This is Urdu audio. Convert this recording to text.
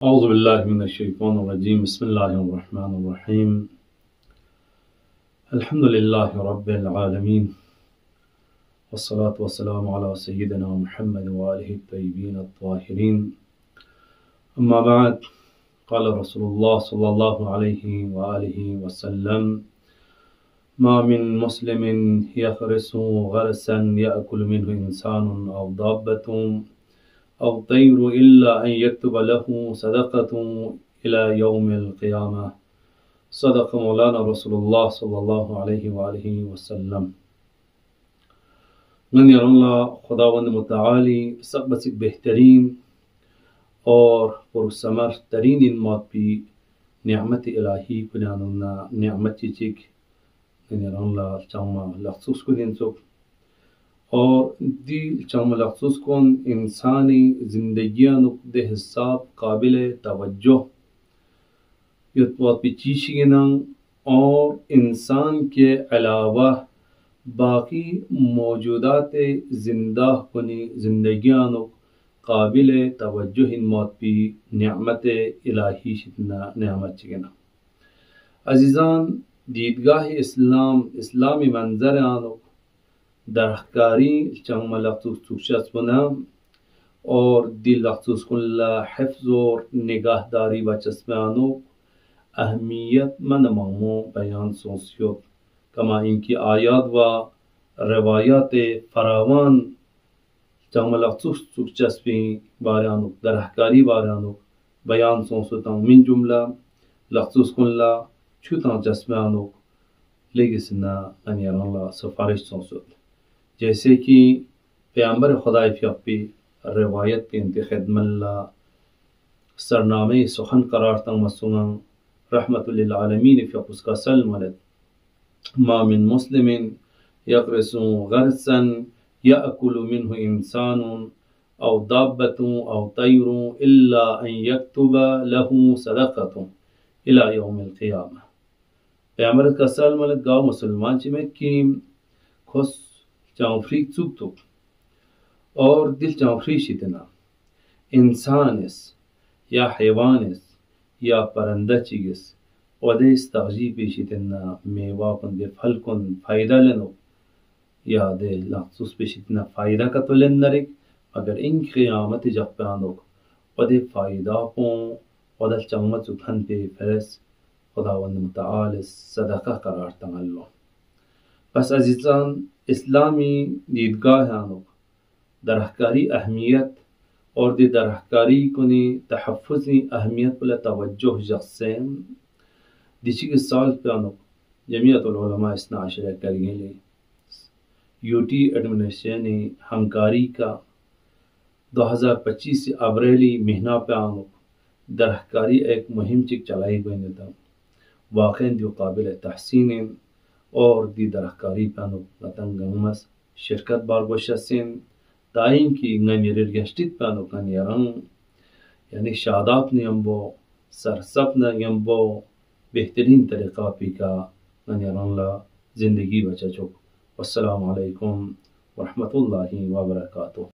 أعوذ بالله من الشيطان الرجيم. بسم الله الرحمن الرحيم. الحمد لله رب العالمين، والصلاة والسلام على سيدنا محمد وآله الطيبين الطاهرين. أما بعد، قال رسول الله صلى الله عليه وآله وسلم: ما من مسلم يغرس غرسا يأكل منه إنسان أو دابة أو طير إلا أن يكتب له صدقة إلى يوم القيامة. صدق مولانا رسول الله صلی اللہ علیہ وآلہ وسلم. من یار اللہ خداوند متعالی سب سے بہترین اور پرثمر ترین انمات پی نعمت الہی کنانونا نعمت چیک من یار اللہ چاہما لخصوص کو دینسوک اور دی چاہما لخصوص کن انسانی زندگیانک دے حساب قابل توجہ یتوات پی چیشگنن اور انسان کے علاوہ باقی موجودات زندہ کنی زندگیانو قابل توجہ موت پی نعمت الہی شتنا نعمت چگنا. عزیزان، دیدگاہ اسلامی منظر آنو درخکاری چنگ ملخصوص توشت بنا اور دی لخصوص کن لا حفظ اور نگاہ داری بچسب آنو اہمیت من مامو بیان سوسیوت کما ان کی آیات و روایات فراوان چنگ ملخصوص توشتسپی بارانو درخکاری بارانو بیان سوسوتاں من جملہ لخصوص کن لا چھوتاں چسبانو لگسنا انیار اللہ سفارش سوسوت جیسے کہ پیامبر خدا فیقی روایت کے انتخاب ملا سرنامے سخن قرار تنگ مسونگ رحمت للعالمین فیقس کا سلمت ما من مسلم یغرس غرسا یأکل منه انسان او دابة او طیر الا ان یکتب له صدقة الى یوم القیامة. پیامبر کا سلمت گاو مسلمان چی میں کیم کھس چاوفریق چوک توک اور دل چاوفری شتنا انسان اس یا حیوان اس یا پرندہ چیگس ودے استغجی پیشتنا میوہ کن دے پھل کن فائدہ لنو یا دے لخصوص پیشتنا فائدہ کا تو لن نرک اگر ان قیامت جب پانوک ودے فائدہ پون ودل چمت سکھن پہ فرس خداوند متعال صدقہ قرار تنگلو. پس عزیزان، اسلامی دیدگاہ آنوک درخکاری اہمیت اور دی درخکاری کنی تحفظی اہمیت پلا توجہ جخصین دیچی کے سال پیانوک جمعیت العلماء اثنا عشرہ کرگیں لے یوٹی ایڈمنسٹریشن ہمکاری کا 2025 ابریلی مہینہ پیانوک درخکاری ایک مہم چک چلائی گئی دیتا واقعی دیو قابل تحسین اور دی درخکاری پیانوک لطن گمس شرکت بارگوشتسین تائین کی نگنی ریرگشتید پیانوک نیرن یعنی شاداب نیمبو سرسپ نیمبو بہترین طریقہ پی کا نیرن لا زندگی بچا چوک. والسلام علیکم ورحمۃ اللہ وبرکاتہ.